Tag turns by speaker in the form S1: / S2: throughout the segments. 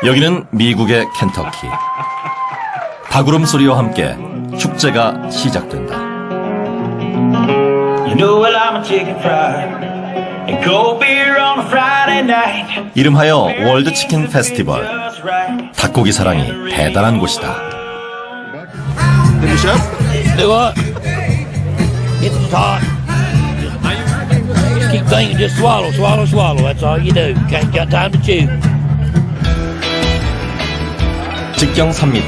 S1: 여기는 미국의 켄터키. 닭울음 소리와 함께 축제가 시작된다.
S2: You know well I'm a chicken fried and cold beer on a Friday night.
S1: 이름하여 월드 치킨 페스티벌. 닭고기 사랑이 대단한 곳이다.
S3: Do what? It's hot. Keep thinking, just swallow, swallow, swallow. That's all you do. Ain't got time to chew.
S1: 직경 3m,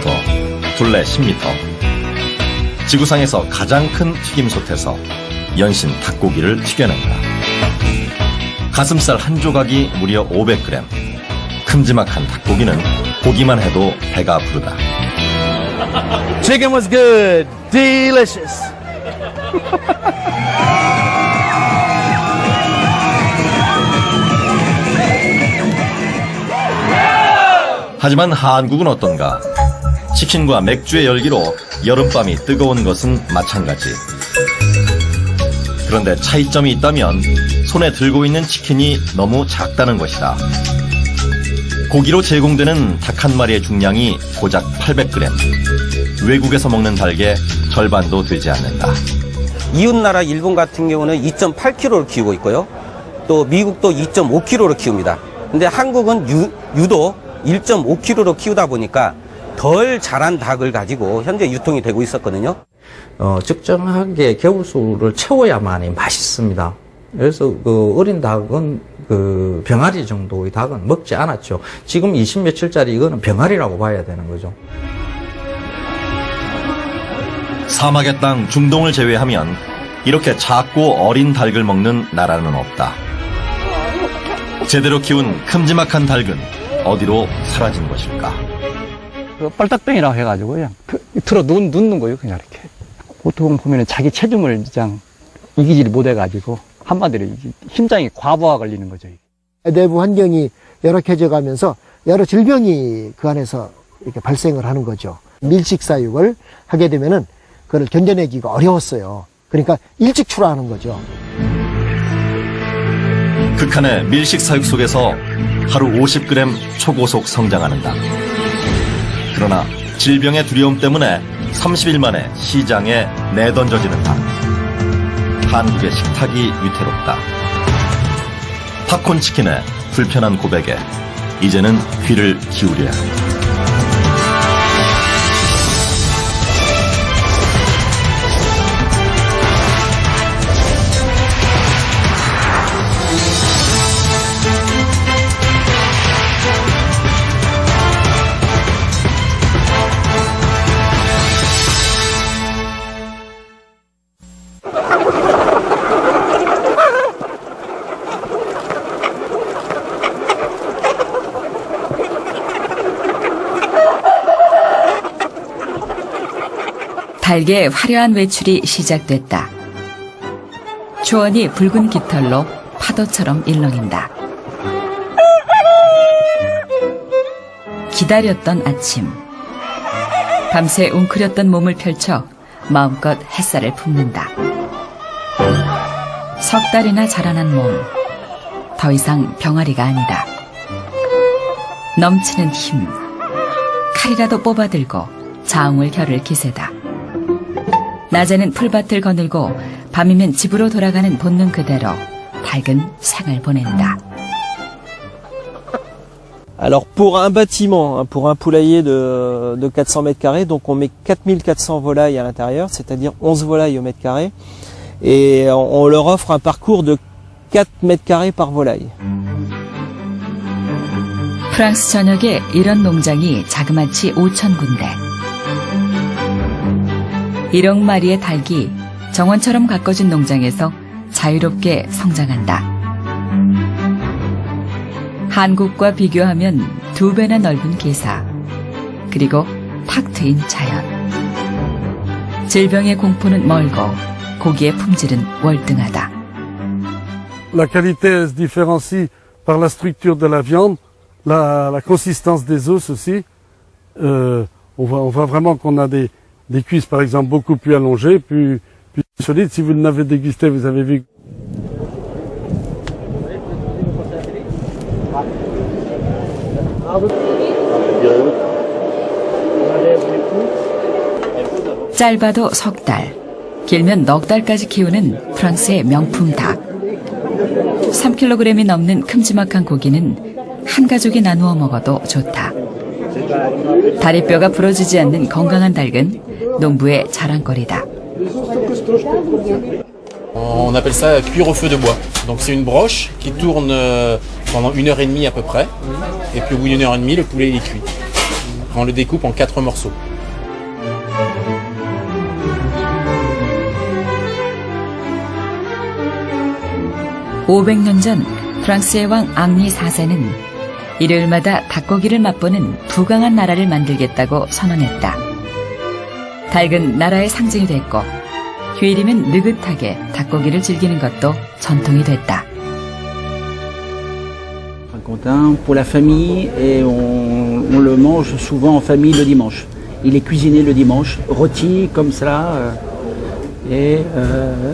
S1: 둘레 10m. 지구상에서 가장 큰 튀김솥에서 연신 닭고기를 튀겨낸다. 가슴살 한 조각이 무려 500g. 큼지막한 닭고기는 보기만 해도 배가 부르다.
S4: Chicken was good. Delicious.
S1: 하지만 한국은 어떤가? 치킨과 맥주의 열기로 여름밤이 뜨거운 것은 마찬가지. 그런데 차이점이 있다면 손에 들고 있는 치킨이 너무 작다는 것이다. 고기로 제공되는 닭 한 마리의 중량이 고작 800g. 외국에서 먹는 닭의 절반도 되지 않는다.
S5: 이웃나라 일본 같은 경우는 2.8kg를 키우고 있고요. 또 미국도 2.5kg를 키웁니다. 근데 한국은 유독 1.5kg로 키우다 보니까 덜 자란 닭을 가지고 현재 유통이 되고 있었거든요.
S6: 적정하게 개울수를 채워야만이 맛있습니다. 그래서 어린 닭은 병아리 정도의 닭은 먹지 않았죠. 지금 20며칠짜리 이거는 병아리라고 봐야 되는 거죠.
S1: 사막의 땅 중동을 제외하면 이렇게 작고 어린 닭을 먹는 나라는 없다. 제대로 키운 큼지막한 닭은 어디로 사라진 것일까?
S7: 뻘딱병이라고 해가지고 그냥 틀어 눕는 거예요, 그냥 이렇게. 보통 보면은 자기 체중을 그냥 이기지를 못해가지고 한마디로 심장이 과부하 걸리는 거죠.
S8: 내부 환경이 열악해져 가면서 여러 질병이 그 안에서 이렇게 발생을 하는 거죠. 밀식사육을 하게 되면은 그걸 견뎌내기가 어려웠어요. 그러니까 일찍 출하하는 거죠.
S1: 극한의 밀식 사육 속에서 하루 50g 초고속 성장하는 닭. 그러나 질병의 두려움 때문에 30일 만에 시장에 내던져지는 닭. 한국의 식탁이 위태롭다. 팝콘 치킨의 불편한 고백에 이제는 귀를 기울여야 한다.
S9: 닭의 화려한 외출이 시작됐다. 초원이 붉은 깃털로 파도처럼 일렁인다. 기다렸던 아침. 밤새 웅크렸던 몸을 펼쳐 마음껏 햇살을 품는다. 석 달이나 자라난 몸. 더 이상 병아리가 아니다. 넘치는 힘. 칼이라도 뽑아들고 자웅을 겨룰 기세다. 낮에는 풀밭을 거닐고 밤이면 집으로 돌아가는 본능 그대로 닭은 생을 보낸다.
S10: Alors pour un bâtiment, pour un poulailler de 400 mètres carrés, donc on met 4400 volailles à l'intérieur, c'est-à-dire 11 volailles au mètre carré, et on leur offre un parcours de 4 mètres carrés par volaille.
S9: 프랑스 전역에 이런 농장이 자그마치 5,000군데. 1억 마리의 닭이 정원처럼 가꿔진 농장에서 자유롭게 성장한다. 한국과 비교하면 2배나 넓은 기사, 그리고 탁 트인 자연. 질병의 공포는 멀고 고기의 품질은 월등하다.
S11: La qualité se différencie par la structure de la viande, la consistance des os aussi. On voit vraiment qu'on a des cuisses par exemple beaucoup plus allongées, plus solides. Si vous l'avez dégusté, vous avez vu.
S9: 짧아도 석 달, 길면 넉 달까지 키우는 프랑스의 명품 닭. 3kg이 넘는 큼지막한 고기는 한 가족이 나누어 먹어도 좋다. 다리뼈가 부러지지 않는 건강한 닭은 농부의 자랑거리다.
S12: On appelle ça cuire au feu de bois. Donc c'est une broche qui tourne pendant 1h30 à peu près. Et puis au bout d'1h30, le poulet il est cuit. On le découpe en 4 morceaux.
S9: (500년) 전 프랑스의 왕 앙리 4세는 일요일마다 닭고기를 맛보는 부강한 나라를 만들겠다고 선언했다. 닭은 나라의 상징이 됐고 휴일이면 느긋하게 닭고기를 즐기는 것도 전통이 됐다.
S13: Contin pour la famille et on le mange souvent en famille le dimanche. Il est cuisiné le dimanche, rôti comme ça et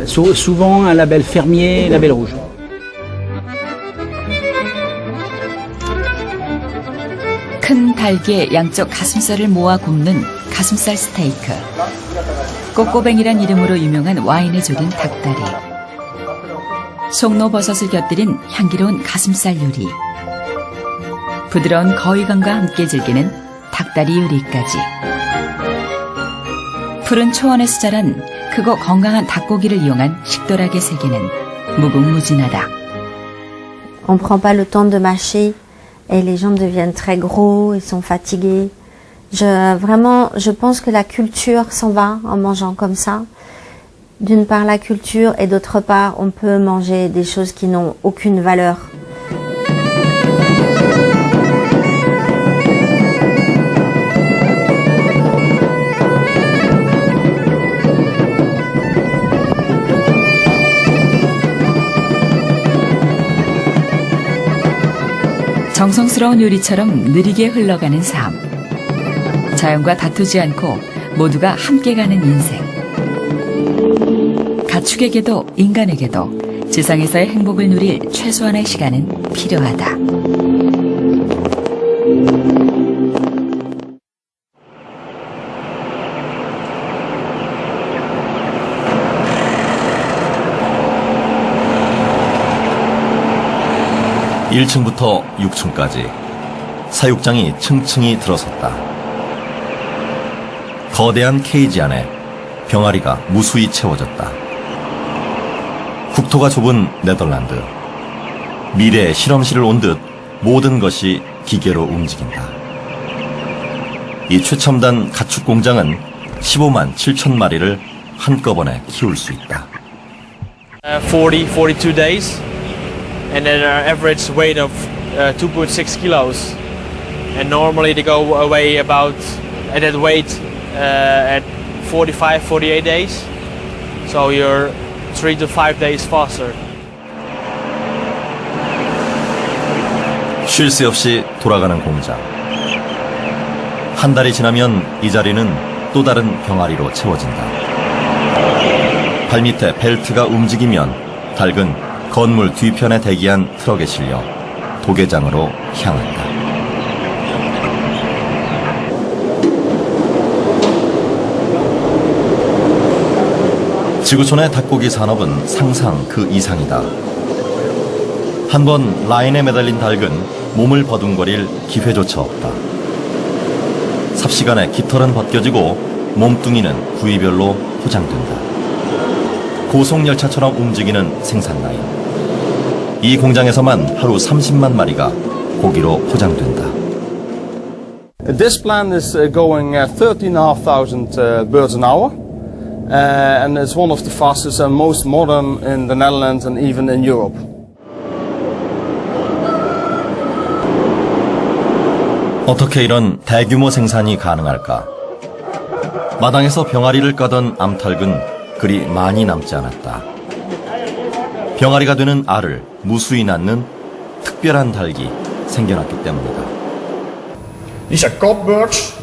S13: souvent un label fermier, label rouge.
S9: 큰 닭의 양쪽 가슴살을 모아 굽는 가슴살 스테이크. 꼬꼬뱅이란 이름으로 유명한 와인에 졸인 닭다리. 송로버섯을 곁들인 향기로운 가슴살 요리. 부드러운 거위감과 함께 즐기는 닭다리 요리까지. 푸른 초원에서 자란 크고 건강한 닭고기를 이용한 식도락의 세계는 무궁무진하다.
S14: On prend pas le temps de mâcher et les gens deviennent très gros, ils sont fatigués. Je pense que la culture s'en va en mangeant comme ça. D'une part la culture et d'autre part on peut manger des choses qui n'ont aucune valeur.
S9: 정성스러운 요리처럼 느리게 흘러가는 삶. 자연과 다투지 않고 모두가 함께 가는 인생. 가축에게도 인간에게도 지상에서의 행복을 누릴 최소한의 시간은 필요하다.
S1: (1층부터) (6층까지) 사육장이 층층이 들어섰다. 거대한 케이지 안에 병아리가 무수히 채워졌다. 국토가 좁은 네덜란드. 미래의 실험실을 온 듯 모든 것이 기계로 움직인다. 이 최첨단 가축 공장은 15만 7천 마리를 한꺼번에 키울 수 있다.
S15: 42 days and then our average weight of 2.6 kilos. And normally they go away about at that weight at 48 days. So you're 3 to 5 days faster.
S1: 쉴 새 없이 돌아가는 공장. 한 달이 지나면 이 자리는 또 다른 병아리로 채워진다. 발밑에 벨트가 움직이면 닭은 건물 뒤편에 대기한 트럭에 실려 도계장으로 향한다. 지구촌의 닭고기 산업은 상상 그 이상이다. 한 번 라인에 매달린 닭은 몸을 버둥거릴 기회조차 없다. 삽시간에 깃털은 벗겨지고 몸뚱이는 부위별로 포장된다. 고속열차처럼 움직이는 생산 라인. 이 공장에서만 하루 30만 마리가 고기로 포장된다.
S16: This plant is going at 13,500 birds an hour. And it's one of the fastest and most modern in the Netherlands and even in Europe.
S1: 어떻게 이런 대규모 생산이 가능할까? 마당에서 병아리를 까던 암탉은 그리 많이 남지 않았다. 병아리가 되는 알을 무수히 낳는 특별한 닭이 생겨났기 때문이다.
S17: These are cock birds,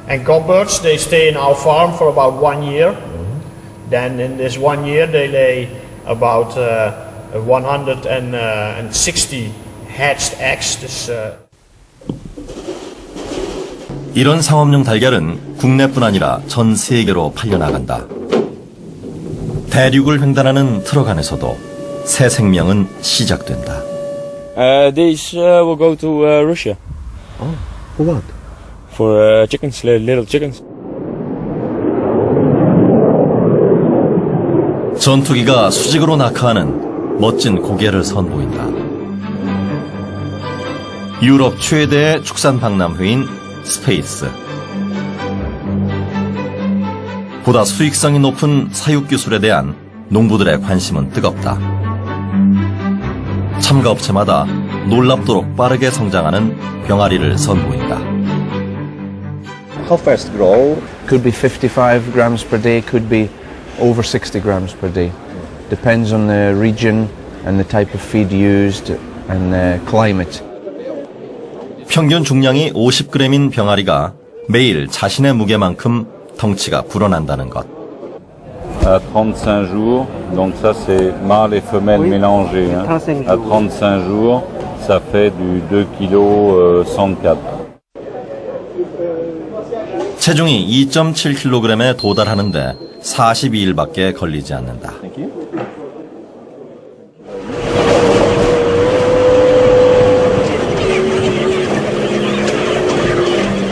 S17: and cock birds they stay in our farm for about 1 year. Then in this 1 year they lay about 160 hatched eggs.
S1: 이런 상업용 달걀은 국내뿐 아니라 전 세계로 팔려나간다. 대륙을 횡단하는 트럭 안에서도 새 생명은 시작된다.
S18: These will go to Russia.
S8: Oh, for what?
S18: For chickens, little chickens.
S1: 전투기가 수직으로 낙하하는 멋진 고개를 선보인다. 유럽 최대의 축산 박람회인 스페이스. 보다 수익성이 높은 사육 기술에 대한 농부들의 관심은 뜨겁다. 참가업체마다 놀랍도록 빠르게 성장하는 병아리를 선보인다.
S19: How fast grow? Could be 55 grams per day, could be over 60 grams per day. Depends on the region and the type of feed used and the climate.
S1: 평균 중량이 50g인 병아리가 매일 자신의 무게만큼 덩치가 불어난다는 것.
S20: À 35 jours, donc ça c'est mâle et femelle mélangés. Hein. À 35 jours, ça fait du 2 kg 104.
S1: 체중이 2.7kg에 도달하는데 42일밖에 걸리지 않는다.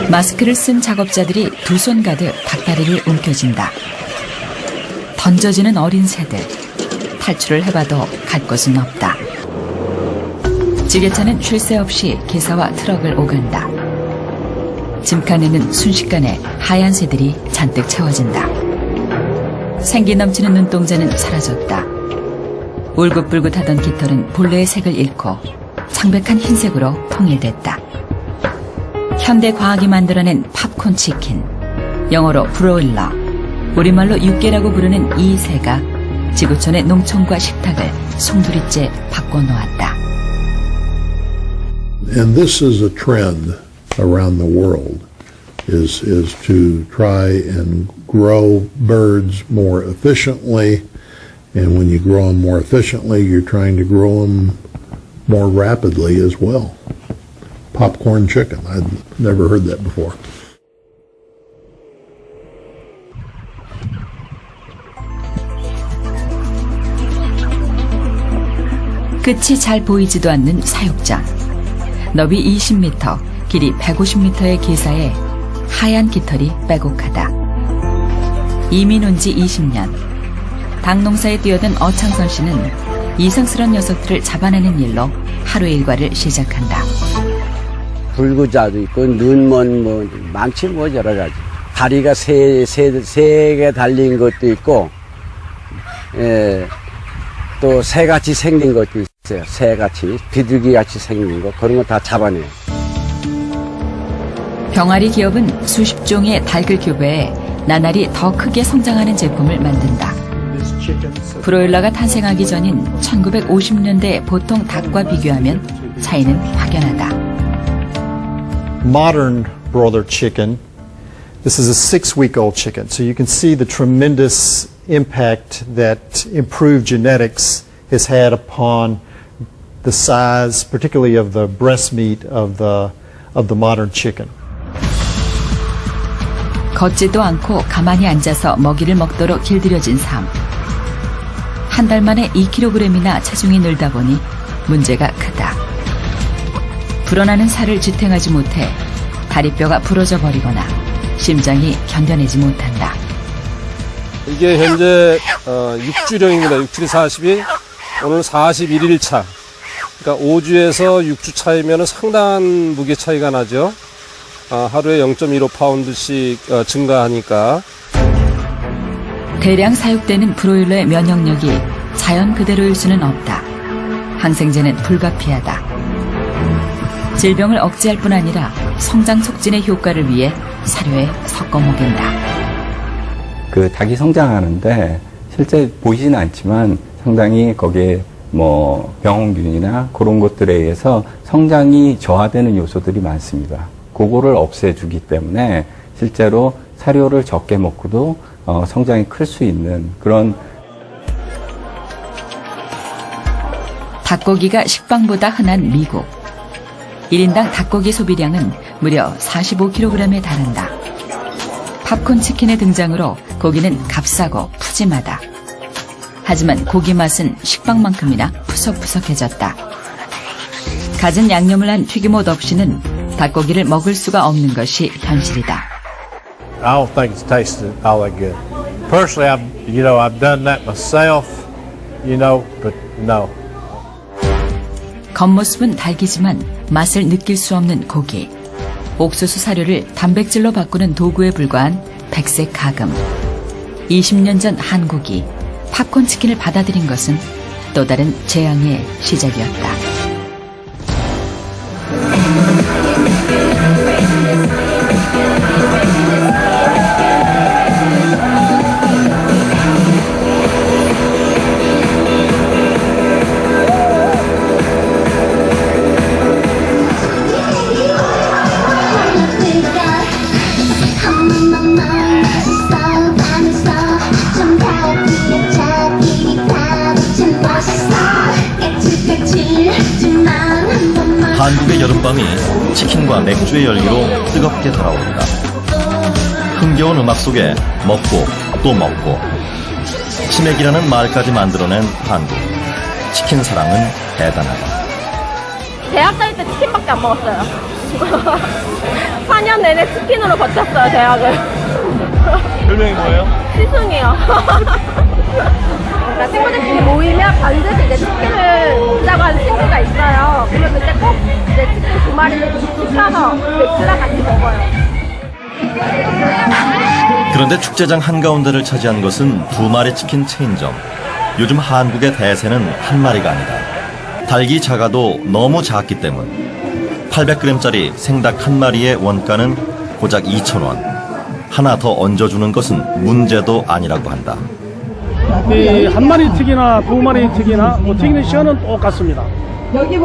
S9: 마스크를 쓴 작업자들이 두 손 가득 닭다리를 움켜쥔다. 던져지는 어린 새들. 탈출을 해봐도 갈 곳은 없다. 지게차는 쉴 새 없이 기사와 트럭을 오간다. 짐칸에는 순식간에 하얀 새들이 잔뜩 채워진다. 생기 넘치는 눈동자는 사라졌다. 울긋불긋하던 깃털은 본래의 색을 잃고 창백한 흰색으로 통일됐다. 현대 과학이 만들어낸 팝콘 치킨, 영어로 브로일러, 우리말로 육개라고 부르는 이 새가 지구촌의 농촌과 식탁을 송두리째 바꿔놓았다.
S21: And this is a trend around the world, is to try and grow birds more efficiently. And when you grow them more efficiently, you're trying to grow them more rapidly as well. Popcorn chicken. I'd never heard that before.
S9: 끝이 잘 보이지도 않는 사육장. 너비 20m, 길이 150m의 기사에 하얀 깃털이 빼곡하다. 이민 온 지 20년. 닭농사에 뛰어든 어창선 씨는 이상스러운 녀석들을 잡아내는 일로 하루 일과를 시작한다.
S22: 불구자도 있고 눈먼 뭐 많지 뭐 여러 가지. 다리가 세 개 달린 것도 있고, 또 새같이 생긴 것도 있어요. 새같이 비둘기같이 생긴 거 그런 거 다 잡아내요.
S9: 병아리 기업은 수십 종의 닭을 교배해 나날이 더 크게 성장하는 제품을 만든다. 브로일러가 탄생하기 전인 1950년대 보통 닭과 비교하면 차이는 확연하다.
S23: Modern broiler chicken, this is a 6-week-old chicken, so you can see the tremendous impact that improved genetics has had upon the size, particularly of the breast meat of the modern chicken.
S9: 걷지도 않고 가만히 앉아서 먹이를 먹도록 길들여진 삶. 한 달 만에 2kg이나 체중이 늘다 보니 문제가 크다. 불어나는 살을 지탱하지 못해 다리뼈가 부러져 버리거나 심장이 견뎌내지 못한다.
S24: 이게 현재 6주령입니다. 6, 7, 42. 오늘 41일 차. 그러니까 5주에서 6주 차이면 상당한 무게 차이가 나죠. 하루에 0.15파운드씩 증가하니까.
S9: 대량 사육되는 브로일러의 면역력이 자연 그대로일 수는 없다. 항생제는 불가피하다. 질병을 억제할 뿐 아니라 성장 촉진의 효과를 위해 사료에 섞어 먹인다.
S25: 그 닭이 성장하는데 실제 보이지는 않지만 상당히 거기에 뭐 병원균이나 그런 것들에 의해서 성장이 저하되는 요소들이 많습니다. 그거를 없애주기 때문에 실제로 사료를 적게 먹고도 성장이 클 수 있는 그런.
S9: 닭고기가 식빵보다 흔한 미국. 1인당 닭고기 소비량은 무려 45kg에 달한다. 팝콘 치킨의 등장으로 고기는 값싸고 푸짐하다. 하지만 고기 맛은 식빵만큼이나 푸석푸석해졌다. 갖은 양념을 한 튀김옷 없이는 닭고기를 먹을 수가 없는 것이 현실이다.
S2: I don't think it's tasted all that good. Personally, I've done that myself, but no.
S9: 겉모습은 닭이지만 맛을 느낄 수 없는 고기. 옥수수 사료를 단백질로 바꾸는 도구에 불과한 백색 가금. 20년 전 한국이 팝콘 치킨을 받아들인 것은 또 다른 재앙의 시작이었다.
S1: 한국의 여름밤이 치킨과 맥주의 열기로 뜨겁게 달아오른다. 흥겨운 음악 속에 먹고 또 먹고 치맥이라는 말까지 만들어낸 한국. 치킨 사랑은 대단하다.
S3: 대학 다닐 때 치킨밖에 안 먹었어요. 4년 내내 치킨으로 버텼어요, 대학을.
S4: 별명이 뭐예요?
S3: 시승이요. 그러니까 친구들끼리 모이면 반드시 이제 치킨을 먹자고 하는 친구가 있어요. 그러면 그때 꼭 이제 치킨 2마리를 시켜서 맥주랑 같이 먹어요.
S1: 그런데 축제장 한가운데를 차지한 것은 2마리 치킨 체인점. 요즘 한국의 대세는 한 마리가 아니다. 닭이 작아도 너무 작기 때문. 800g짜리 생닭 한 마리의 원가는 고작 2,000원. 하나 더 얹어주는 것은 문제도 아니라고 한다.
S5: 이 한 마리 튀기나 2마리 튀기나 튀기는 시간은 똑같습니다.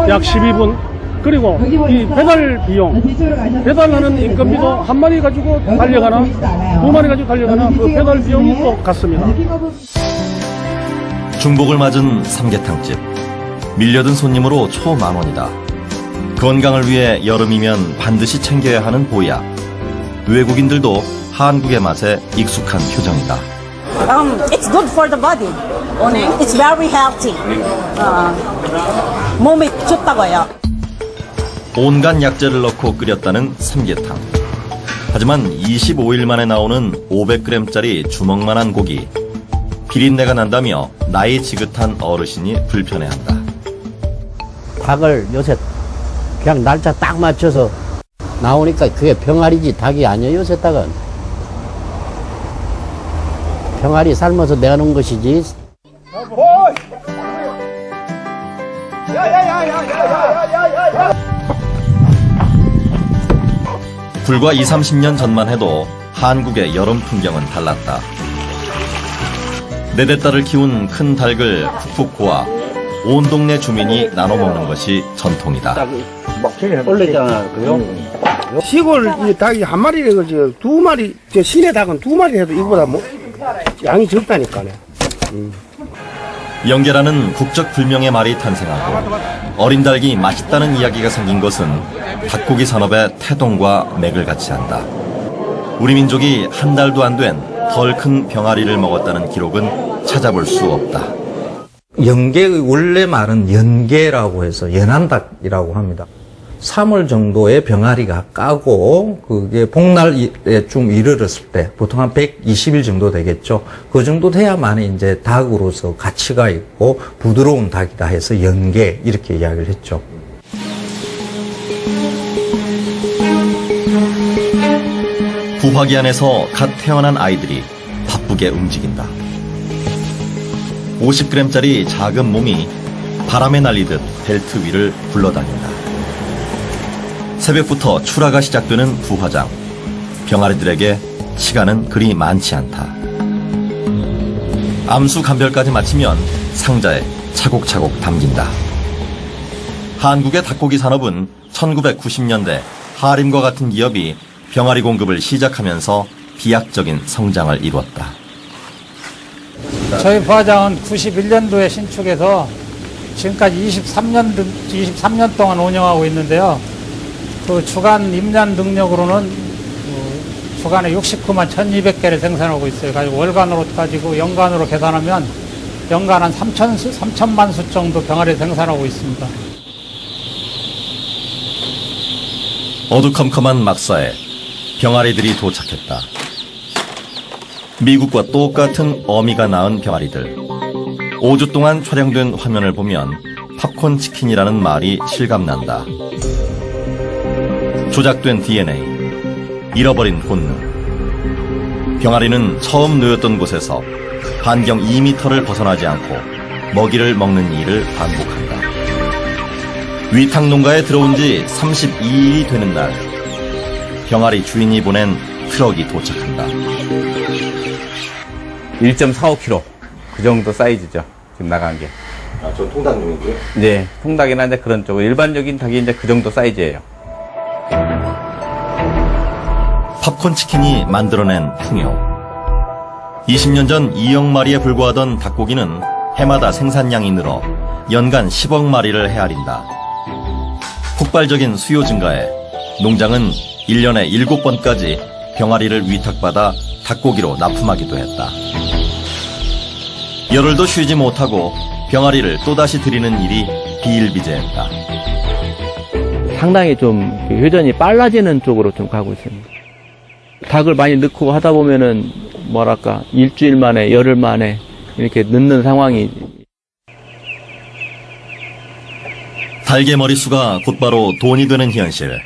S5: 약 12분. 그리고 이 배달 비용, 배달하는 인건비도 한 마리 가지고 달려가나 2마리 가지고 달려가나 그 배달 비용이 똑같습니다.
S1: 중복을 맞은 삼계탕집. 밀려든 손님으로 초만원이다. 건강을 위해 여름이면 반드시 챙겨야 하는 보약. 외국인들도 한국의 맛에 익숙한 표정이다.
S6: It's good for the body. It's very healthy. 몸에 좋다고요.
S1: 온갖 약재를 넣고 끓였다는 삼계탕. 하지만 25일 만에 나오는 500g짜리 주먹만한 고기. 비린내가 난다며 나이 지긋한 어르신이 불편해한다.
S22: 닭을 요새 그냥 날짜 딱 맞춰서 나오니까 그게 병아리지 닭이 아니에요, 요새 닭은. 병아리 삶아서 내놓은 것이지.
S1: 불과 20-30년 전만 해도 한국의 여름 풍경은 달랐다. 4대딸을 키운 큰 닭을 푹푹 고아 온 동네 주민이 나눠 먹는 것이 전통이다.
S26: 원래잖아요. 시골 이 닭이 한 마리래 그지 2마리, 저 시내 닭은 2마리 해도 이거보다 뭐 양이 적다니까요.
S1: 영계라는 국적 불명의 말이 탄생하고 어린 닭이 맛있다는 이야기가 생긴 것은 닭고기 산업의 태동과 맥을 같이 한다. 우리 민족이 한 달도 안 된 덜 큰 병아리를 먹었다는 기록은 찾아볼 수 없다.
S27: 연계의 원래 말은 연계라고 해서 연한닭이라고 합니다. 3월 정도에 병아리가 까고 그게 복날에 좀 이르렀을 때 보통 한 120일 정도 되겠죠. 그 정도 돼야만 이제 닭으로서 가치가 있고 부드러운 닭이다 해서 연계 이렇게 이야기를 했죠.
S1: 구화기 안에서 갓 태어난 아이들이 바쁘게 움직인다. 50g짜리 작은 몸이 바람에 날리듯 벨트 위를 굴러다닌다. 새벽부터 출하가 시작되는 부화장. 병아리들에게 시간은 그리 많지 않다. 암수 감별까지 마치면 상자에 차곡차곡 담긴다. 한국의 닭고기 산업은 1990년대 하림과 같은 기업이 병아리 공급을 시작하면서 비약적인 성장을 이루었다.
S28: 저희 부화장은 91년도에 신축해서 지금까지 23년 동안 운영하고 있는데요. 그 주간 임란 능력으로는 주간에 69만 1200개를 생산하고 있어요. 가지고 월간으로 따지고 연간으로 계산하면 연간 한 3천만 수 정도 병아리 생산하고 있습니다.
S1: 어두컴컴한 막사에 병아리들이 도착했다. 미국과 똑같은 어미가 낳은 병아리들. 5주 동안 촬영된 화면을 보면 팝콘 치킨이라는 말이 실감난다. 조작된 DNA, 잃어버린 본능. 병아리는 처음 놓였던 곳에서 반경 2m를 벗어나지 않고 먹이를 먹는 일을 반복한다. 위탁 농가에 들어온 지 32일이 되는 날, 병아리 주인이 보낸 트럭이 도착한다.
S7: 1.45kg 그 정도 사이즈죠. 지금 나간 게.
S1: 아, 저 통닭용이고요?
S7: 네, 통닭이나 이제 그런 쪽 일반적인 닭이 이제 그 정도 사이즈예요.
S1: 팝콘 치킨이 만들어낸 풍요. 20년 전 2억 마리에 불과하던 닭고기는 해마다 생산량이 늘어 연간 10억 마리를 헤아린다. 폭발적인 수요 증가에 농장은 1년에 7번까지 병아리를 위탁받아 닭고기로 납품하기도 했다. 열흘도 쉬지 못하고 병아리를 또다시 들이는 일이 비일비재했다.
S10: 상당히 좀 회전이 빨라지는 쪽으로 좀 가고 있습니다. 닭을 많이 넣고 하다 보면은 뭐랄까 일주일 만에 열흘 만에 이렇게 넣는 상황이.
S1: 닭의 머릿수가 곧바로 돈이 되는 현실.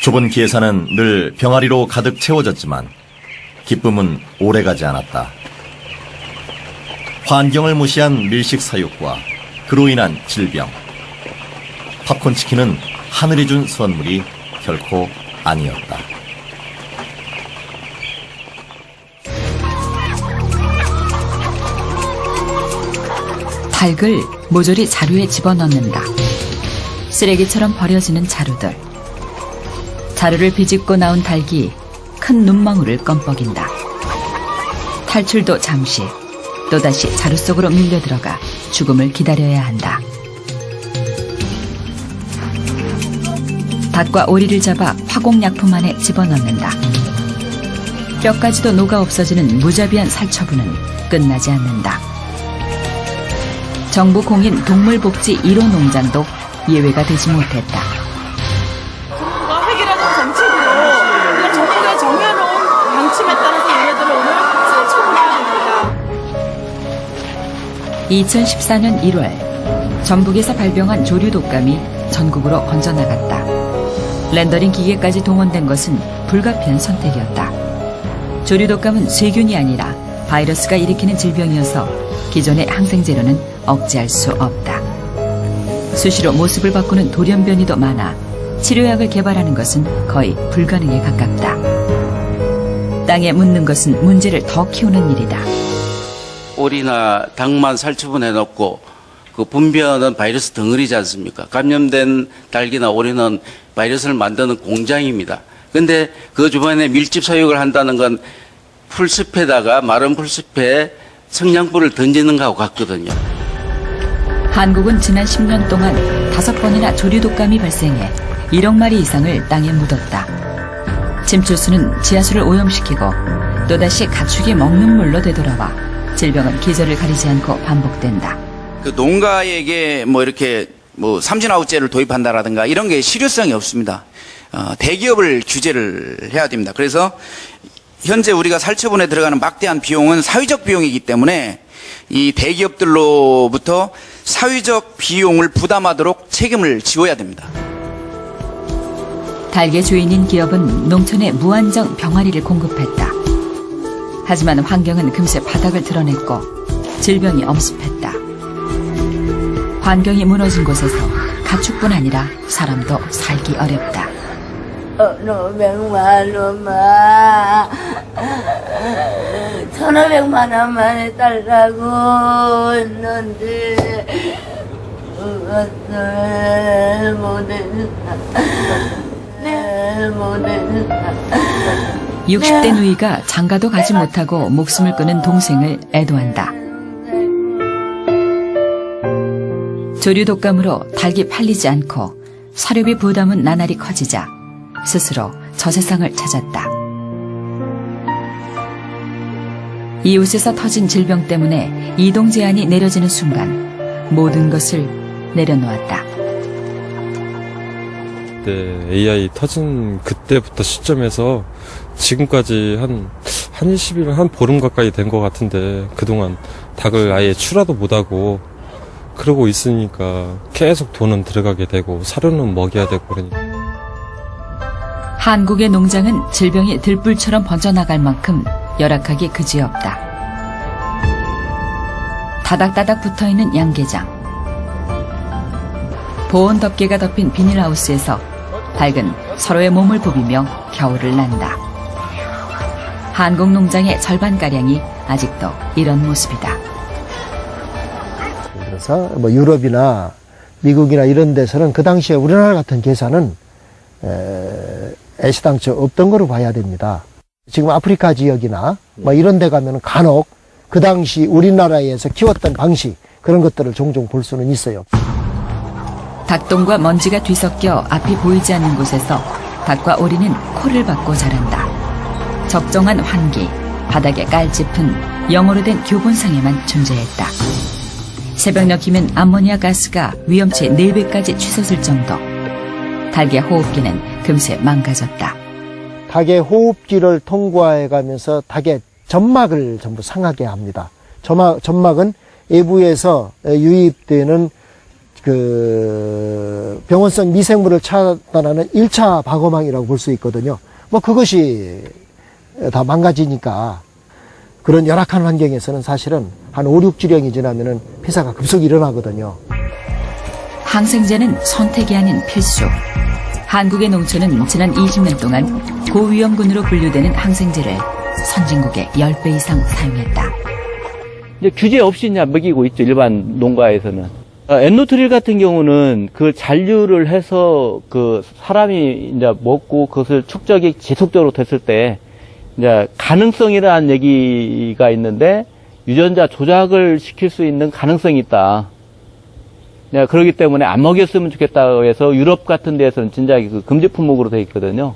S1: 좁은 기회사는 늘 병아리로 가득 채워졌지만 기쁨은 오래가지 않았다. 환경을 무시한 밀식 사육과 그로 인한 질병. 팝콘 치킨은 하늘이 준 선물이 결코 아니었다.
S9: 닭을 모조리 자루에 집어넣는다. 쓰레기처럼 버려지는 자루들. 자루를 비집고 나온 닭이 큰 눈망울을 껌뻑인다. 탈출도 잠시, 또다시 자루 속으로 밀려들어가 죽음을 기다려야 한다. 닭과 오리를 잡아 화공약품 안에 집어넣는다. 뼈까지도 녹아 없어지는 무자비한 살처분은 끝나지 않는다. 정부 공인 동물복지 1호 농장도 예외가 되지 못했다.
S11: 정부가 획일화된 정책으로 이걸 정부가 정해놓은 방침에 따라서 얘네들을 오늘 처분해야 됩니다.
S9: 2014년 1월 전북에서 발병한 조류 독감이 전국으로 번져나갔다. 렌더링 기계까지 동원된 것은 불가피한 선택이었다. 조류 독감은 세균이 아니라 바이러스가 일으키는 질병이어서 기존의 항생제로는 억제할 수 없다. 수시로 모습을 바꾸는 돌연변이도 많아 치료약을 개발하는 것은 거의 불가능에 가깝다. 땅에 묻는 것은 문제를 더 키우는 일이다.
S22: 오리나 닭만 살처분해놓고 그 분변은 바이러스 덩어리지 않습니까? 감염된 닭이나 오리는 바이러스를 만드는 공장입니다. 근데 그 주변에 밀집 사육을 한다는 건 풀숲에다가 마른 풀숲에 성냥불을 던지는 거하고 같거든요.
S9: 한국은 지난 10년 동안 5번이나 조류 독감이 발생해 1억 마리 이상을 땅에 묻었다. 침출수는 지하수를 오염시키고 또다시 가축이 먹는 물로 되돌아와 질병은 계절을 가리지 않고 반복된다.
S12: 그 농가에게 뭐 이렇게 뭐 삼진아웃제를 도입한다라든가 이런 게 실효성이 없습니다. 대기업을 규제를 해야 됩니다. 그래서 현재 우리가 살처분에 들어가는 막대한 비용은 사회적 비용이기 때문에 이 대기업들로부터 사회적 비용을 부담하도록 책임을 지어야 됩니다.
S9: 닭의 주인인 기업은 농촌에 무한정 병아리를 공급했다. 하지만 환경은 금세 바닥을 드러냈고 질병이 엄습했다. 환경이 무너진 곳에서 가축뿐 아니라 사람도 살기 어렵다.
S13: 엄마 1,500만 원만 해달라고 했는데 못했다.
S9: 60대 누이가 장가도 가지 못하고 목숨을 끊은 동생을 애도한다. 조류 독감으로 닭이 팔리지 않고 사료비 부담은 나날이 커지자 스스로 저세상을 찾았다. 이웃에서 터진 질병 때문에 이동 제한이 내려지는 순간 모든 것을 내려놓았다.
S24: AI 터진 그때부터 시점에서 지금까지 한 20일, 한 보름 가까이 된 것 같은데 그동안 닭을 아예 출하도 못하고 그러고 있으니까 계속 돈은 들어가게 되고 사료는 먹여야 되고 그러니까.
S9: 한국의 농장은 질병이 들불처럼 번져나갈 만큼 열악하기 그지없다. 다닥다닥 붙어있는 양계장. 보온 덮개가 덮인 비닐하우스에서 닭은 서로의 몸을 부비며 겨울을 난다. 한국 농장의 절반가량이 아직도 이런 모습이다.
S8: 그래서 뭐 유럽이나 미국이나 이런 데서는 그 당시에 우리나라 같은 계산은 애시당초 없던 거로 봐야 됩니다. 지금 아프리카 지역이나 뭐 이런 데 가면 간혹 그 당시 우리나라에서 키웠던 방식 그런 것들을 종종 볼 수는 있어요.
S9: 닭똥과 먼지가 뒤섞여 앞이 보이지 않는 곳에서 닭과 오리는 코를 박고 자란다. 적정한 환기, 바닥에 깔짚은 영어로 된 교본상에만 존재했다. 새벽녘이면 암모니아 가스가 위험치 4배까지 치솟을 정도. 닭의 호흡기는 금세 망가졌다.
S8: 닭의 호흡기를 통과해 가면서 닭의 점막을 전부 상하게 합니다. 점막은 외부에서 유입되는 그 병원성 미생물을 차단하는 1차 방어망이라고 볼 수 있거든요. 뭐 그것이 다 망가지니까 그런 열악한 환경에서는 사실은 한 5, 6주령이 지나면은 폐사가 급속히 일어나거든요.
S9: 항생제는 선택이 아닌 필수. 한국의 농촌은 지난 20년 동안 고위험군으로 분류되는 항생제를 선진국의 10배 이상 사용했다.
S10: 이제 규제 없이 이제 먹이고 있죠, 일반 농가에서는. 엔노트릴 같은 경우는 그 잔류를 해서 그 사람이 이제 먹고 그것을 축적이 지속적으로 됐을 때 이제 가능성이라는 얘기가 있는데 유전자 조작을 시킬 수 있는 가능성이 있다. 그렇기 때문에 안 먹였으면 좋겠다고 해서 유럽 같은 데에서는 진작에 그 금지 품목으로 되어 있거든요.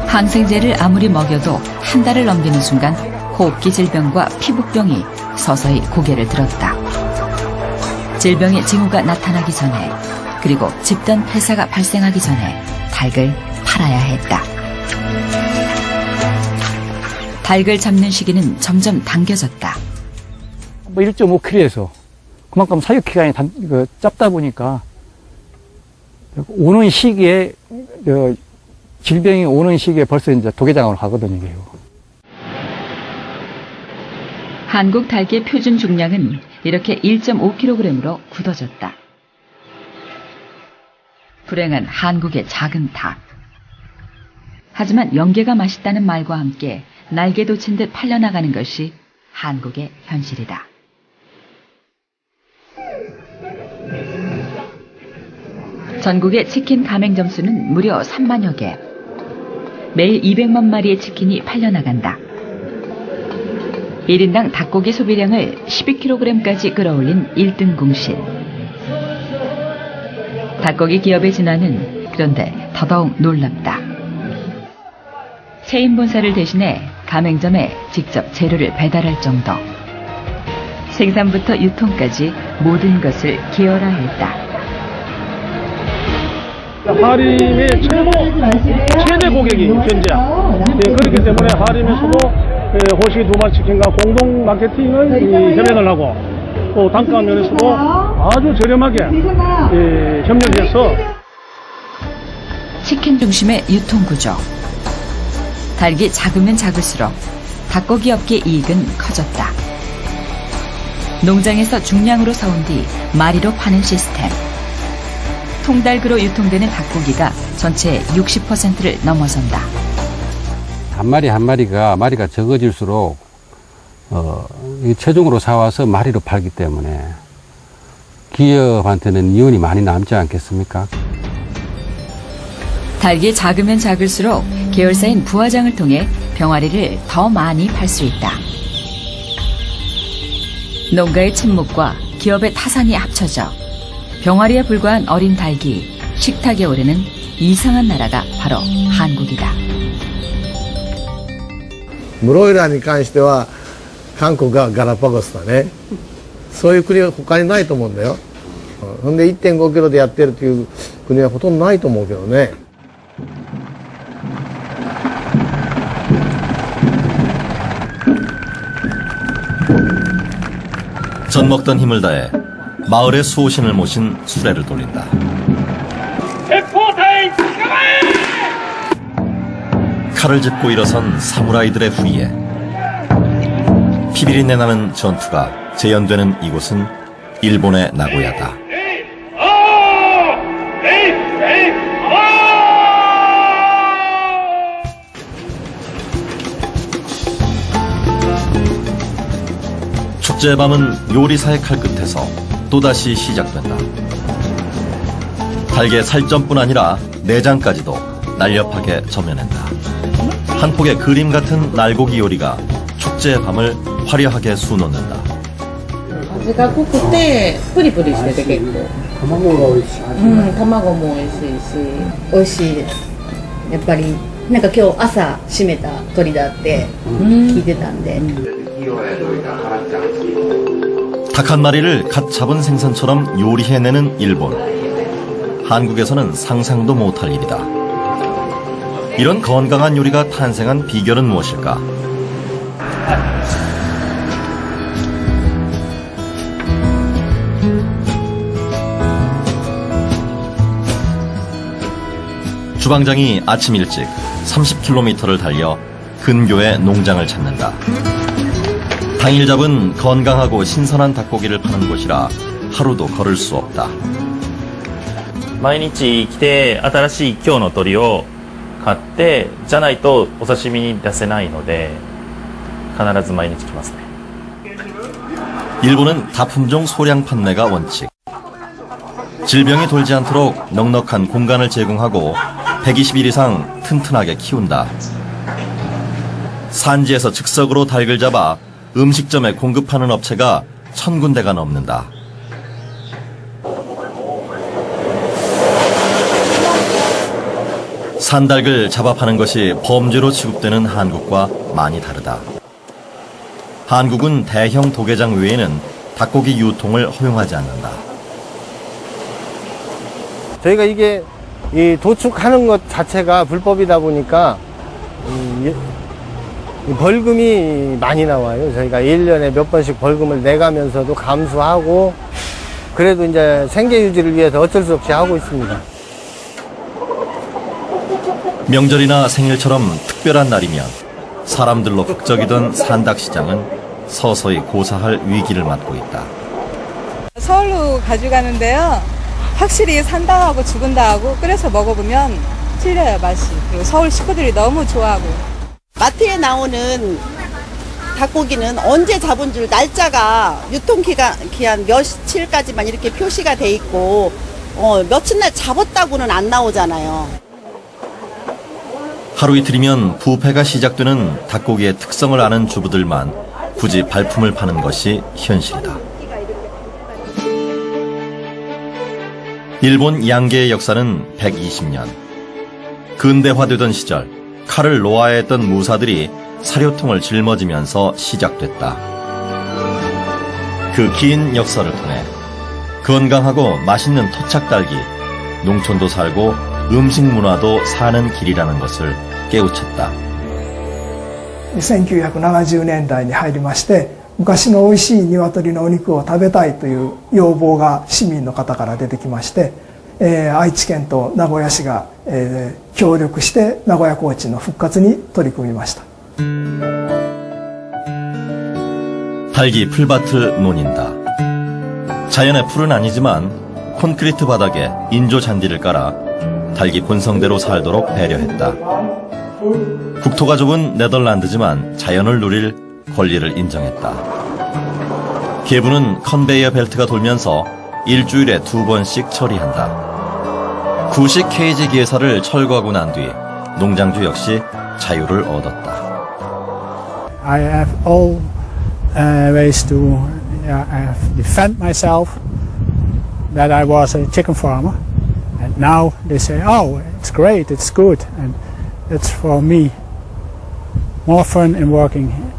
S9: 항생제를 아무리 먹여도 한 달을 넘기는 순간 호흡기 질병과 피부병이 서서히 고개를 들었다. 질병의 징후가 나타나기 전에 그리고 집단 폐사가 발생하기 전에 닭을 팔아야 했다. 닭을 잡는 시기는 점점 당겨졌다.
S28: 1.5kg에서 그만큼 사육 기간이 짧다 보니까 오는 시기에 질병이 오는 시기에 벌써 이제 도개장으로 가거든요. 이게.
S9: 한국 닭의 표준 중량은 이렇게 1.5kg으로 굳어졌다. 불행한 한국의 작은 닭. 하지만 연계가 맛있다는 말과 함께 날개 돋친 듯 팔려나가는 것이 한국의 현실이다. 전국의 치킨 가맹점 수는 무려 3만여 개. 매일 200만 마리의 치킨이 팔려나간다. 1인당 닭고기 소비량을 12kg까지 끌어올린 1등 공신. 닭고기 기업의 진화는 그런데 더더욱 놀랍다. 체인 본사를 대신해 가맹점에 직접 재료를 배달할 정도. 생산부터 유통까지 모든 것을 계열화했다.
S5: 하림의 최대 고객이 현재야. 그렇기 때문에 하림에서도 호식이 두말 치킨과 공동 마케팅을 협약을 하고 또 단가 면에서도 아주 저렴하게 협력을 해서
S9: 치킨 중심의 유통구조. 닭이 작으면 작을수록 닭고기 업계 이익은 커졌다. 농장에서 중량으로 사온 뒤 마리로 파는 시스템. 통달그로 유통되는 닭고기가 전체의 60%를 넘어선다.
S14: 한 마리가 적어질수록 최종으로 사와서 마리로 팔기 때문에 기업한테는 이윤이 많이 남지 않겠습니까?
S9: 닭이 작으면 작을수록 계열사인 부화장을 통해 병아리를 더 많이 팔 수 있다. 농가의 침묵과 기업의 타산이 합쳐져 병아리에 불과한 어린 닭이 식탁에 오르는 이상한 나라가 바로 한국이다.
S2: ブロイラーに関しては韓国がガラパゴスだね。そういう国は他にないと思うんだよ。ほんで 1.5 キロでやってるという国はほとんどないと思うけどね。
S1: 젖 먹던 힘을 다해 마을의 수호신을 모신 수레를 돌린다. 칼을 짚고 일어선 사무라이들의 후위에 피비린내 나는 전투가 재현되는 이곳은 일본의 나고야다. 축제의 밤은 요리사의 칼끝에서 또다시 시작된다. 닭의 살점뿐 아니라 내장까지도 날렵하게 점여낸다. 한 폭의 그림 같은 날고기 요리가 축제의 밤을 화려하게 수놓는다.
S15: 味が濃くてプリプリしてて結構卵が美味しい、卵も美味しいし美味しいです。やっぱりなんか今日朝締めた鶏だって聞いてたんで。
S1: 닭 한 마리를 갓 잡은 생선처럼 요리해내는 일본. 한국에서는 상상도 못할 일이다. 이런 건강한 요리가 탄생한 비결은 무엇일까? 주방장이 아침 일찍 30km를 달려 근교의 농장을 찾는다. 당일 잡은 건강하고 신선한 닭고기를 파는 곳이라 하루도 걸을 수 없다.
S4: 毎日来て新しい今日の鶏を買ってじゃないとお刺身に出せないので必ず毎日来ますね.
S1: 일본은 다품종 소량 판매가 원칙. 질병이 돌지 않도록 넉넉한 공간을 제공하고 120일 이상 튼튼하게 키운다. 산지에서 즉석으로 닭을 잡아 음식점에 공급하는 업체가 1000군데가 넘는다. 산닭을 잡아 파는 것이 범죄로 취급되는 한국과 많이 다르다. 한국은 대형 도개장 외에는 닭고기 유통을 허용하지 않는다.
S2: 저희가 이게 이 도축하는 것 자체가 불법이다 보니까 벌금이 많이 나와요. 저희가 1년에 몇 번씩 벌금을 내가면서도 감수하고 그래도 이제 생계 유지를 위해서 어쩔 수 없이 하고 있습니다.
S1: 명절이나 생일처럼 특별한 날이면 사람들로 북적이던 산닭 시장은 서서히 고사할 위기를 맞고 있다.
S16: 서울로 가져가는데요. 확실히 산다하고 죽은다하고 끓여서 먹어보면 틀려요, 맛이. 그리고 서울 식구들이 너무 좋아하고요.
S6: 마트에 나오는 닭고기는 언제 잡은 줄 날짜가 유통기한 며칠까지만 이렇게 표시가 돼 있고 며칠 날 잡았다고는 안 나오잖아요.
S1: 하루 이틀이면 부패가 시작되는 닭고기의 특성을 아는 주부들만 굳이 발품을 파는 것이 현실이다. 일본 양계의 역사는 120년. 근대화되던 시절 칼을 노아했던 무사들이 사료통을 짊어지면서 시작됐다. 그 긴 역사를 통해 건강하고 맛있는 토착닭이 농촌도 살고 음식 문화도 사는 길이라는 것을 깨우쳤다.
S17: 1970年代に入りまして昔の美味しい鶏のお肉を食べたいという要望が市民の方から出てきまして、愛知県と名古屋市が、協力して名古屋コーチンの復活に取り組みました.
S1: 닭이 풀밭을 노닌다. 자연의 풀은 아니지만 콘크리트 바닥에 인조 잔디를 깔아 닭이 본성대로 살도록 배려했다. 국토가 좁은 네덜란드지만 자연을 누릴 권리를 인정했다. 개부는 컨베이어 벨트가 돌면서 일주일에 2번씩 처리한다. 구식 케이지 기회사를 철거하고 난 뒤 농장주 역시 자유를 얻었다.
S17: I have all ways to defend myself.
S3: that I was a chicken farmer. And now they say, oh, it's great, it's good. And that's for me more fun in working here.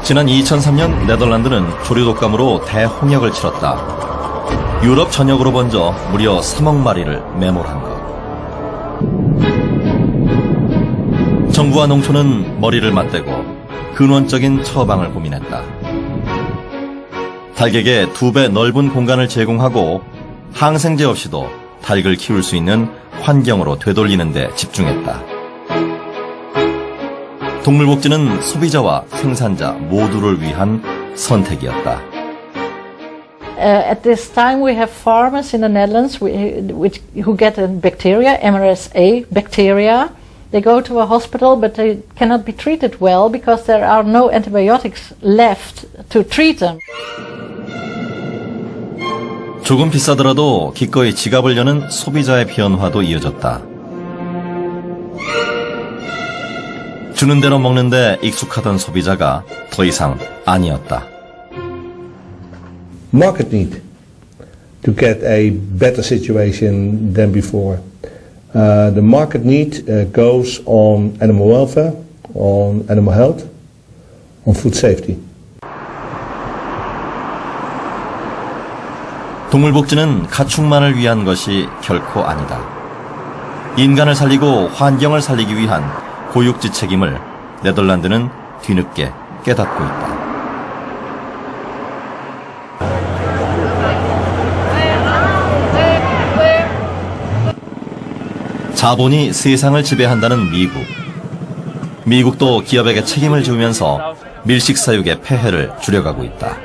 S1: 지난 2003년 네덜란드는 조류 독감으로 대홍역을 치렀다. 유럽 전역으로 번져 무려 3억 마리를 매몰한 것. 정부와 농촌은 머리를 맞대고 근원적인 처방을 고민했다. 닭에게 2배 넓은 공간을 제공하고 항생제 없이도 닭을 키울 수 있는 환경으로 되돌리는 데 집중했다. 동물복지는 소비자와 생산자 모두를 위한 선택이었다.
S18: At this time we have farmers in the Netherlands who get a bacteria, MRSA bacteria. They go to a hospital but they cannot be treated well because there are no antibiotics left to treat them.
S1: 조금 비싸더라도 기꺼이 지갑을 여는 소비자의 변화도 이어졌다. 주는 대로 먹는데 익숙하던 소비자가 더 이상 아니었다.
S19: Market need to get a better situation than before. The market need goes on animal welfare, on animal health, on food safety.
S1: 동물복지는 가축만을 위한 것이 결코 아니다. 인간을 살리고 환경을 살리기 위한 고육지 책임을 네덜란드는 뒤늦게 깨닫고 있다. 자본이 세상을 지배한다는 미국. 미국도 기업에게 책임을 지우면서 밀식사육의 폐해를 줄여가고 있다.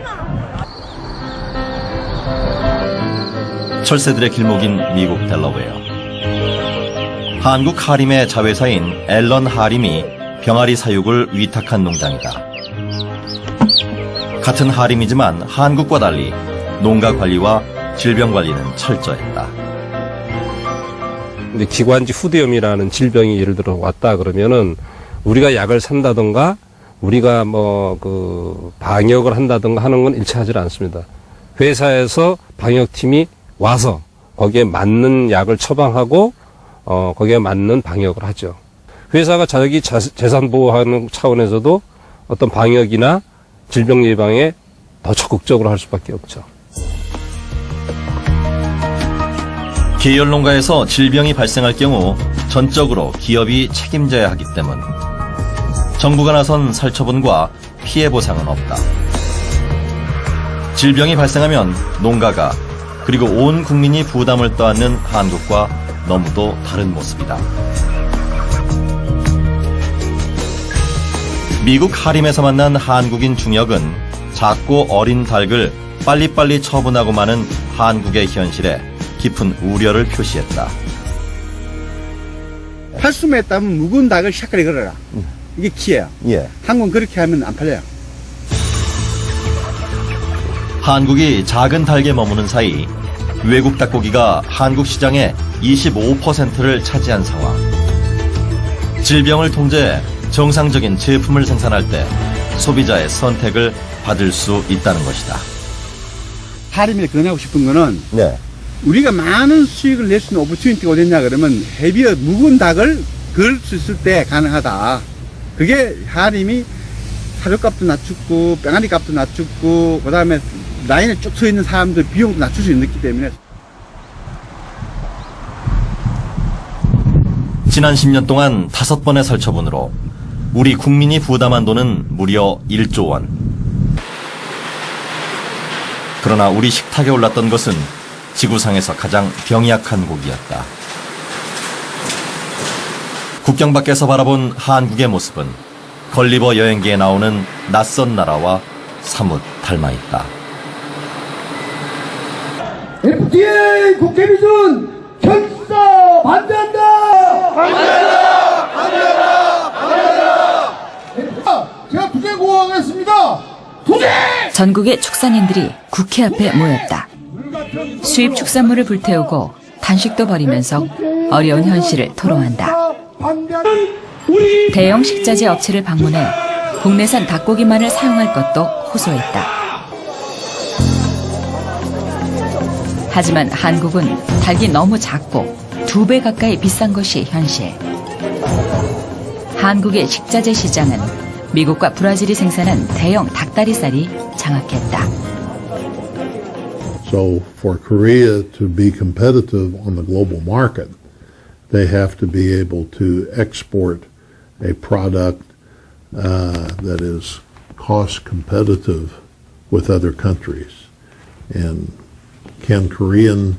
S1: 철새들의 길목인 미국 델러웨어. 한국 하림의 자회사인 앨런 하림이 병아리 사육을 위탁한 농장이다. 같은 하림이지만 한국과 달리 농가 관리와 질병 관리는 철저했다.
S24: 근데 기관지 후두염이라는 질병이 예를 들어 왔다 그러면은 우리가 약을 산다던가 우리가 방역을 한다던가 하는 건 일치하지 않습니다. 회사에서 방역팀이 와서 거기에 맞는 약을 처방하고 거기에 맞는 방역을 하죠. 회사가 자기 재산 보호하는 차원에서도 어떤 방역이나 질병 예방에 더 적극적으로 할 수밖에 없죠.
S1: 계열 농가에서 질병이 발생할 경우 전적으로 기업이 책임져야 하기 때문 정부가 나선 살처분과 피해 보상은 없다. 질병이 발생하면 농가가 그리고 온 국민이 부담을 떠안는 한국과 너무도 다른 모습이다. 미국 하림에서 만난 한국인 중역은 작고 어린 닭을 빨리빨리 처분하고 마는 한국의 현실에 깊은 우려를 표시했다.
S20: 팔수에 따면 묵은 닭을 샤크리 걸어라. 이게 키예요.
S1: 예.
S20: 한국은 그렇게 하면 안 팔려요.
S1: 한국이 작은 닭에 머무는 사이 외국 닭고기가 한국 시장의 25%를 차지한 상황. 질병을 통제해 정상적인 제품을 생산할 때 소비자의 선택을 받을 수 있다는 것이다.
S20: 하림이 권하고 싶은 거는 우리가 많은 수익을 낼 수 있는 오퍼튜니티가 어딨냐 그러면 헤비어 묵은 닭을 그을 수 있을 때 가능하다. 그게 하림이 사료값도 낮추고 병아리 값도 낮추고 그 다음에 라인에 쭉 서 있는 사람들 비용도 낮출 수 있기 때문에.
S1: 지난 10년 동안 5번의 살처분으로 우리 국민이 부담한 돈은 무려 1조 원. 그러나 우리 식탁에 올랐던 것은 지구상에서 가장 병약한 고기였다. 국경 밖에서 바라본 한국의 모습은 걸리버 여행기에 나오는 낯선 나라와 사뭇 닮아있다.
S21: FDA 국회비준 결사 반대한다! 반대한다! 반대한다! 반대한다! 제가 투쟁 고하겠습니다! 투쟁!
S9: 전국의 축산인들이 국회 앞에 모였다. 수입 축산물을 불태우고 단식도 벌이면서 어려운 현실을 토로한다. 대형 식자재 업체를 방문해 국내산 닭고기만을 사용할 것도 호소했다. 하지만 한국은 닭이 너무 작고 2배 가까이 비싼 것이 현실. 한국의 식자재 시장은 미국과 브라질이 생산한 대형 닭다리살이 장악했다.
S7: So for Korea to be competitive on the global market, they have to be able to export a product that is cost competitive with other countries. And can Korean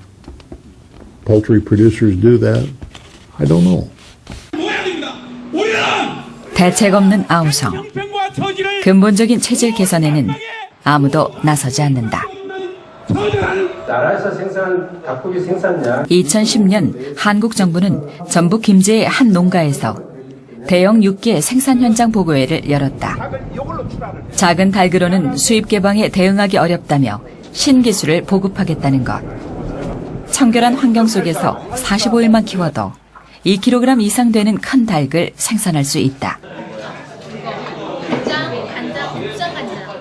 S7: poultry producers do that? I don't know.
S9: 대책 없는 아우성. 근본적인 체질 개선에는 아무도 나서지 않는다.
S11: 나라에서 생산한 닭고기 생산량
S9: 2010년 한국 정부는 전북 김제의 한 농가에서 대형 육계 생산 현장 보고회를 열었다. 작은 닭으로는 수입 개방에 대응하기 어렵다며 신기술을 보급하겠다는 것. 청결한 환경 속에서 45일만 키워도 2kg 이상 되는 큰 닭을 생산할 수 있다.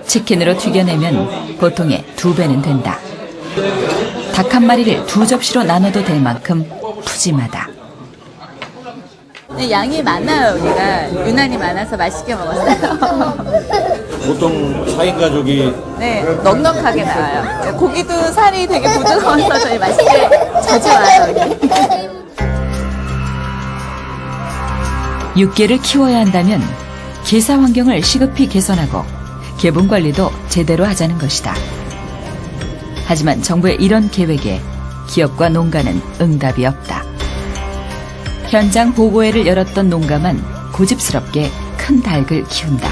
S9: 치킨으로 튀겨내면 보통의 2배는 된다. 닭 한 마리를 2접시로 나눠도 될 만큼 푸짐하다.
S16: 양이 많아요. 여기가 유난히 많아서 맛있게 먹었어요.
S12: 보통 4인 가족이
S16: 네, 넉넉하게 나와요. 고기도 살이 되게 부드러워서 저희 맛있게 자주 와요. 여기.
S9: 육계를 키워야 한다면 개사 환경을 시급히 개선하고 개분 관리도 제대로 하자는 것이다. 하지만 정부의 이런 계획에 기업과 농가는 응답이 없다. 현장 보고회를 열었던 농가만 고집스럽게 큰 닭을 키운다.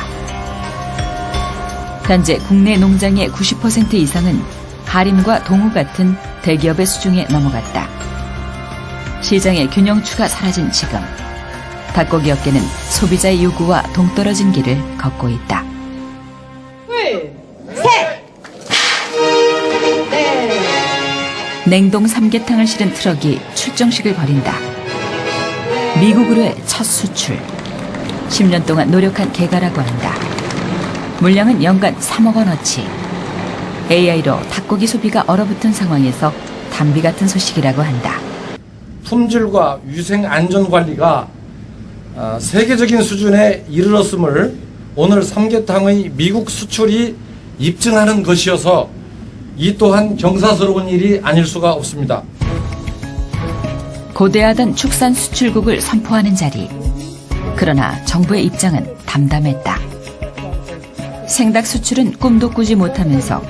S9: 현재 국내 농장의 90% 이상은 하림과 동우 같은 대기업의 수중에 넘어갔다. 시장의 균형추가 사라진 지금 닭고기 업계는 소비자의 요구와 동떨어진 길을 걷고 있다. 냉동 삼계탕을 실은 트럭이 출정식을 벌인다. 미국으로의 첫 수출. 10년 동안 노력한 개가라고 한다. 물량은 연간 3억 원어치. AI로 닭고기 소비가 얼어붙은 상황에서 담비 같은 소식이라고 한다.
S22: 품질과 위생 안전 관리가 세계적인 수준에 이르렀음을 오늘 삼계탕의 미국 수출이 입증하는 것이어서 이 또한 경사스러운 일이 아닐 수가 없습니다.
S9: 고대하던 축산 수출국을 선포하는 자리. 그러나 정부의 입장은 담담했다. 생닭 수출은 꿈도 꾸지 못하면서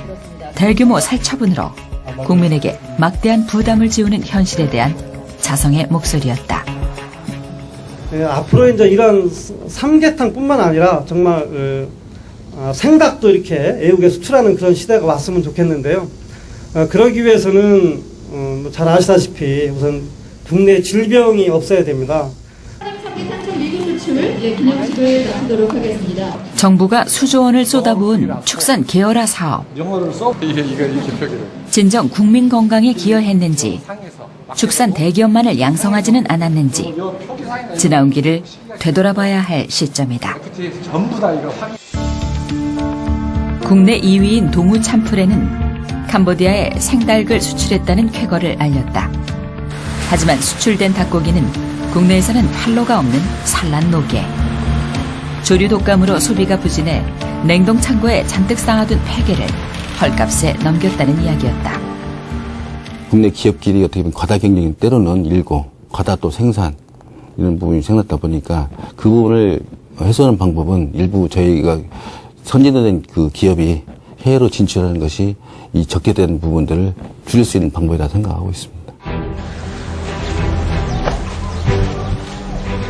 S9: 대규모 살처분으로 국민에게 막대한 부담을 지우는 현실에 대한 자성의 목소리였다.
S23: 앞으로 이제 이런 삼계탕뿐만 아니라 정말 생닭도 이렇게 애국에 수출하는 그런 시대가 왔으면 좋겠는데요. 그러기 위해서는 잘 아시다시피 우선 국내 질병이 없어야 됩니다.
S9: 정부가 수조 원을 쏟아부은 축산 계열화 사업. 진정 국민 건강에 기여했는지, 축산 대기업만을 양성하지는 않았는지 지나온 길을 되돌아봐야 할 시점이다. 국내 2위인 동우 참풀에는 캄보디아에 생닭을 수출했다는 쾌거를 알렸다. 하지만 수출된 닭고기는 국내에서는 활로가 없는 산란 노개. 조류 독감으로 소비가 부진해 냉동 창고에 잔뜩 쌓아둔 폐계를 헐값에 넘겼다는 이야기였다.
S25: 국내 기업끼리 어떻게 보면 과다 경쟁이 때로는 일고 과다 또 생산 이런 부분이 생겼다 보니까 그 부분을 해소하는 방법은 일부 저희가 선진화된 그 기업이 해외로 진출하는 것이 이 적게 된 부분들을 줄일 수 있는 방법이라 생각하고 있습니다.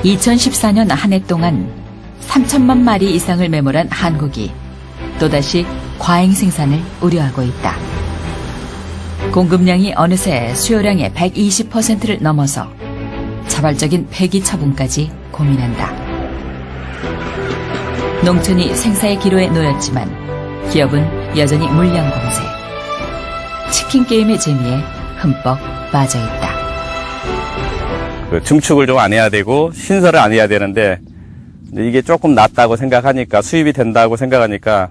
S9: 2014년 한 해 동안 3천만 마리 이상을 매몰한 한국이 또다시 과잉 생산을 우려하고 있다. 공급량이 어느새 수요량의 120%를 넘어서 자발적인 폐기 처분까지 고민한다. 농촌이 생사의 기로에 놓였지만 기업은 여전히 물량 공세. 치킨 게임의 재미에 흠뻑 빠져있다.
S26: 증축을 좀 안 해야 되고 신설을 안 해야 되는데 이게 조금 낫다고 생각하니까 수입이 된다고 생각하니까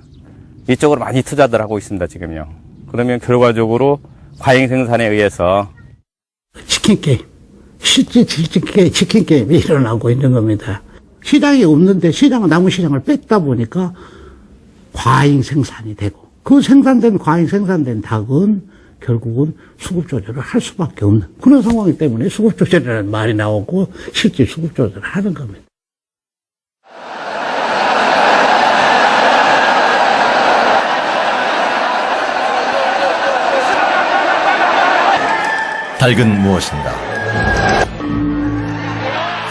S26: 이쪽으로 많이 투자들 하고 있습니다 지금요. 그러면 결과적으로 과잉 생산에 의해서
S5: 치킨 게임, 실제 치킨 게임이 일어나고 있는 겁니다. 시장이 없는데 남은 시장을 뺐다 보니까 과잉 생산이 되고, 그 과잉 생산된 닭은 결국은 수급 조절을 할 수밖에 없는 그런 상황이기 때문에 수급 조절이라는 말이 나오고 실제 수급 조절을 하는 겁니다.
S1: 닭은 무엇인가?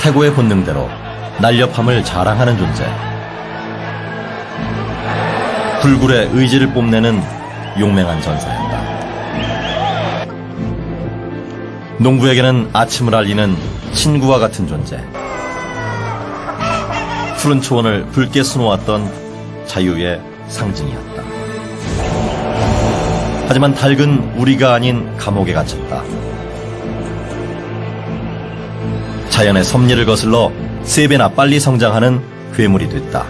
S1: 태고의 본능대로 날렵함을 자랑하는 존재. 불굴의 의지를 뽐내는 용맹한 전사였다. 농부에게는 아침을 알리는 친구와 같은 존재. 푸른 초원을 붉게 수놓았던 자유의 상징이었다. 하지만 닭은 우리가 아닌 감옥에 갇혔다. 자연의 섭리를 거슬러 3배나 빨리 성장하는 괴물이 됐다.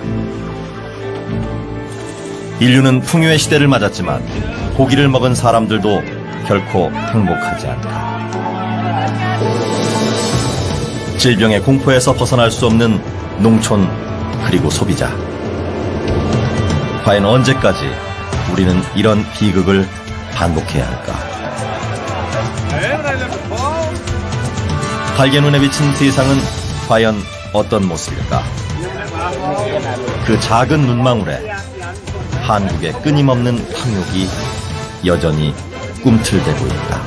S1: 인류는 풍요의 시대를 맞았지만 고기를 먹은 사람들도 결코 행복하지 않다. 질병의 공포에서 벗어날 수 없는 농촌 그리고 소비자. 과연 언제까지 우리는 이런 비극을 반복해야 할까? 달개 눈에 비친 세상은 과연 어떤 모습일까? 그 작은 눈망울에 한국의 끊임없는 탐욕이 여전히 꿈틀대고 있다.